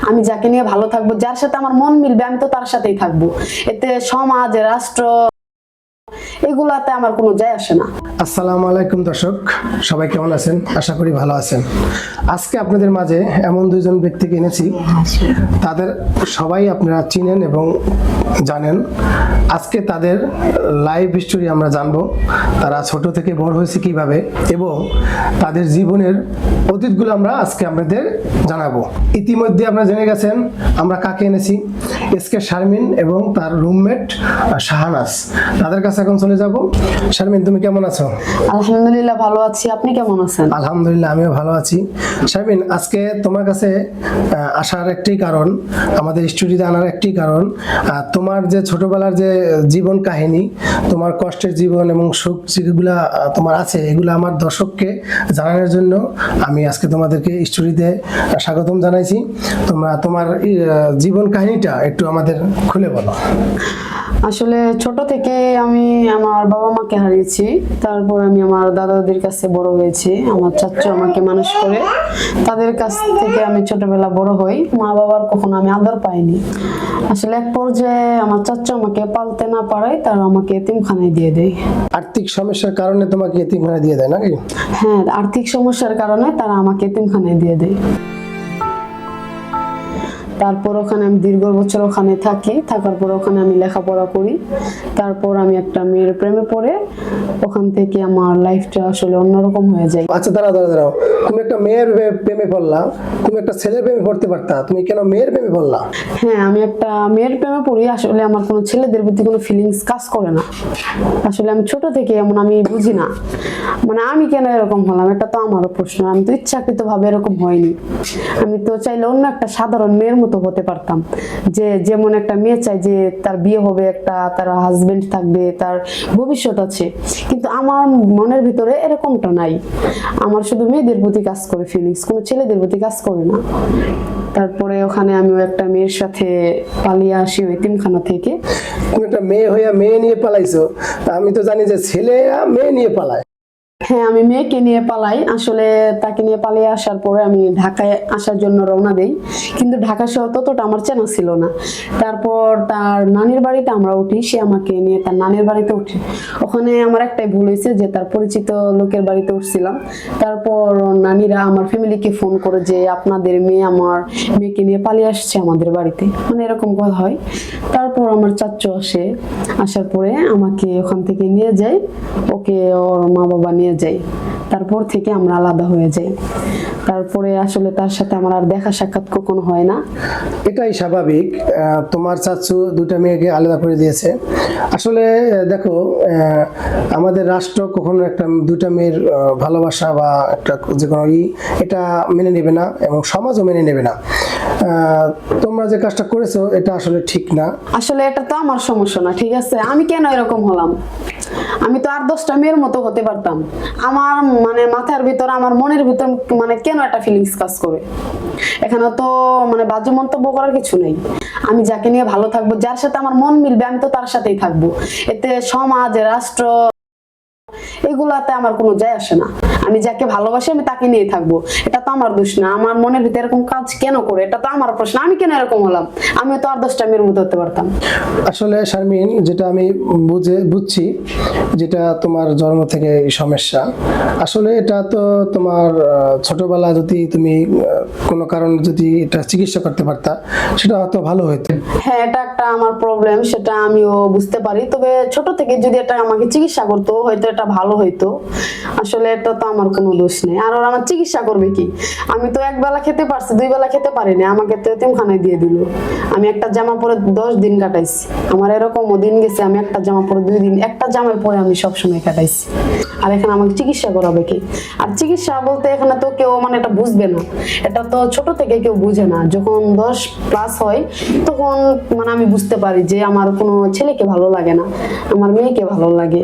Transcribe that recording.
আমি যাকে নিয়ে ভালো থাকবো, যার সাথে আমার মন মিলবে, আমি তো তার সাথেই থাকবো। এতে সমাজ, রাষ্ট্র এগুলাতে আমার কোনো যায় আসে না। আসসালামু আলাইকুম দর্শক, সবাই কেমন আছেন? আশা করি ভালো আছেন। আজকে আপনাদের মাঝে এমন দুইজন ব্যক্তিকে এনেছি, তাদের সবাই আপনারা চিনেন এবং জানেন। আজকে তাদের লাইভ হিস্টোরি আমরা জানবো, তারা ছোট থেকে বড় হয়েছে কিভাবে এবং তাদের জীবনের অতীতগুলো আমরা আজকে আপনাদের জানাবো। ইতিমধ্যে আপনারা জেনে গেছেন আমরা কাকে এনেছি, এসকে শারমিন এবং তার রুমমেট শাহানাজ। তাদের কাছে এখন চলে যাব। শারমিন, তুমি কেমন আছো? আলহামদুলিল্লাহ ভালো আছি, আপনি কেমন আছেন? আলহামদুলিল্লাহ, আমিও ভালো আছি। শারমিন, আজকে তোমার কাছে আসার একটি কারণ, আমাদের স্টুডিওতে আনার একটি কারণ, তোমার যে ছোটবেলার যে জীবন কাহিনী, তোমার কষ্টের জীবন এবং সুখ যেগুলা তোমার আছে, এগুলো আমার দর্শককে জানানোর জন্য আমি আজকে তোমাদেরকে স্টুডিওতে স্বাগতম জানাইছি। তোমরা তোমার জীবন কাহিনীটা একটু আমাদের খুলে বলো। আসলে ছোট থেকে আমি আমার বাবা মাকে হারিয়েছি, তারপর আমি আমার দাদা দাদির কাছে বড় হয়েছি। আমার চাচু আমাকে মানুষ করে, তাদের কাছ থেকে আমি ছোটবেলা বড় হই। মা বাবার কখনো আমি আদর পাইনি। আসলে এক পর্যায়ে আমার চাচু আমাকে পালতে না পারায় তারা আমাকে এতিমখানায় দিয়ে দেয়। আর্থিক সমস্যার কারণে তোমাকে এতিমখানায় দিয়ে দেয় নাকি? হ্যাঁ, আর্থিক সমস্যার কারণে তারা আমাকে এতিমখানায় দিয়ে দেয়। তারপর ওখানে আমি দীর্ঘ বছর ওখানে থাকি, থাকার পর ওখানে আমি লেখাপড়া করি। তারপর আমি একটা মেয়ের প্রেমে পড়ে ওখান থেকে আমার লাইফটা আসলে অন্যরকম হয়ে যায়। আচ্ছা, দাঁড়াও, তুমি একটা মেয়ের প্রেমে পড়লা, তুমি একটা ছেলের প্রেমে পড়তে পারতা, তুমি কেন মেয়ের প্রেমে পড়লা? হ্যাঁ, আমি একটা মেয়ের প্রেমে পড়ি। আসলে আমার কোনো ছেলেদের প্রতি কোনো ফিলিংস কাজ করে না। আসলে আমি ছোট থেকে এমন, আমি বুঝি না মানে আমি কেন এরকম হলাম, এটা তো আমারও প্রশ্ন। আমি তো ইচ্ছাকৃত ভাবে এরকম হয়নি। আমি তো চাইলে অন্য একটা সাধারণ মেয়ের মতো হতে পারতাম, যে যেমন একটা মেয়ে চায় যে তার বিয়ে হবে, একটা তার হাজবেন্ড থাকবে, তার ভবিষ্যৎ আছে। কিন্তু আমার মনের ভিতরে এরকমটা নাই। আমার শুধু মেয়েদের প্রতি কাজ করে ফিলিংস, কোনো ছেলেদের প্রতি কাজ করে না। তারপরে ওখানে আমি একটা মেয়ের সাথে পালিয়ে আসি ওই এতিমখানা থেকে। তুমি একটা মেয়ে হইয়া মেয়ে নিয়ে পালাইছো, আমি তো জানি যে ছেলে মেয়ে নিয়ে পালায়। হ্যাঁ, আমি মেয়েকে নিয়ে পালাই। আসলে তাকে নিয়ে পালিয়ে আসার পরে আমি ঢাকায় আসার জন্য রওনা দেই, কিন্তু ঢাকা শহর ততটা আমার চেনা ছিল না। তারপর তার নানির বাড়িতে আমরা উঠি, সে আমাকে নিয়ে তার নানির বাড়িতে উঠি। ওখানে আমার একটাই ভুল হয়েছে যে তার পরিচিত লোকের বাড়িতে উঠছিলাম। তারপর নানিরা আমার ফ্যামিলিকে ফোন করে যে আপনাদের মেয়ে আমার মেয়েকে নিয়ে পালিয়ে আসছে আমাদের বাড়িতে, মানে এরকম কথা হয়। তারপর আমার চাচু আসে, আসার পরে আমাকে ওখান থেকে নিয়ে যায়, ওকে ওর মা বাবা নিয়ে যাই। তারপর থেকে আমরা আলাদা হয়ে যাই। তারপরে আসলে তার সাথে আমার আর দেখা সাক্ষাৎ কখনো হয় না। এটাই স্বাভাবিক, তোমার চাচু দুটা মেয়েকে আলাদা করে দিয়েছে। আসলে দেখো, আমাদের রাষ্ট্র কখনো একটা দুটা মেয়ের ভালোবাসা বা একটা যে কোনো এটা মেনে নেবে না এবং সমাজও মেনে নেবে না। তোমরা যে কাজটা করেছো এটা আসলে ঠিক না। আসলে এটা তো আমার সমস্যা না, ঠিক আছে? আমি কেন এরকম হলাম? আমি তো আর 10টা মেয়ের মতো হতে পারতাম। আমার মানে মাথার ভিতর, আমার মনের ভিতর মানে কেন একটা ফিলিংস কাজ করে? এখানে তো মানে বাজে মন্তব্য করার কিছু নেই। আমি যাকে নিয়ে ভালো থাকবো, যার সাথে আমার মন মিলবে, আমি তো তার সাথেই থাকবো। এতে সমাজ, রাষ্ট্র এগুলাতে আমার কোনো যায় আসে না। আমি যাকে ভালোবাসি আমি তাকে নিয়ে থাকবো, এটা তো আমার দোষ না। আমার মনের ভিতরে এরকম কাজ কেন করে, এটা তো আমার প্রশ্ন। আমি কেন এরকম হলাম? আমি তো আর 10টা মেয়ের মতো হতে পারতাম। আসলে শারমিন, যেটা আমি বুঝছি, যেটা তোমার জন্ম থেকে এই সমস্যা, আসলে এটা তো তোমার ছোটবেলা যদি তুমি কোনো কারণে যদি এটা চিকিৎসা করতে পারতা, সেটা হয়তো ভালো হতো। হ্যাঁ, এটা একটা আমার প্রবলেম, সেটা আমিও বুঝতে পারি। তবে ছোট থেকে যদি এটা আমাকে চিকিৎসা করতো, হয়তো এটা ভালো হইতো। আসলে এটা তো আমার কোনো দোষ নেই। আর ওরা আমার চিকিৎসা করবে কি? আমি তো একবেলা খেতে পারছি, 2 বেলা খেতে পারিনি। আমাকে তো এতিমখানায় দিয়ে দিল। আমি একটা জামা পরে 10 দিন কাটাইছি। আমার এরকমও দিন গেছে আমি একটা জামা পরে 2 দিন, একটা জামাই পরে আমি সবসময় কাটাইছি। আর এখানে আমাকে চিকিৎসা করাবে কি? আর চিকিৎসা বলতে এখানে তো কেউ মানে এটা বুঝবে না। এটা তো ছোট থেকে কেউ বুঝে না। যখন 10+ হয় তখন মানে আমি বুঝতে পারি যে আমার কোনো ছেলেকে ভালো লাগে না, আমার মেয়েকে ভালো লাগে।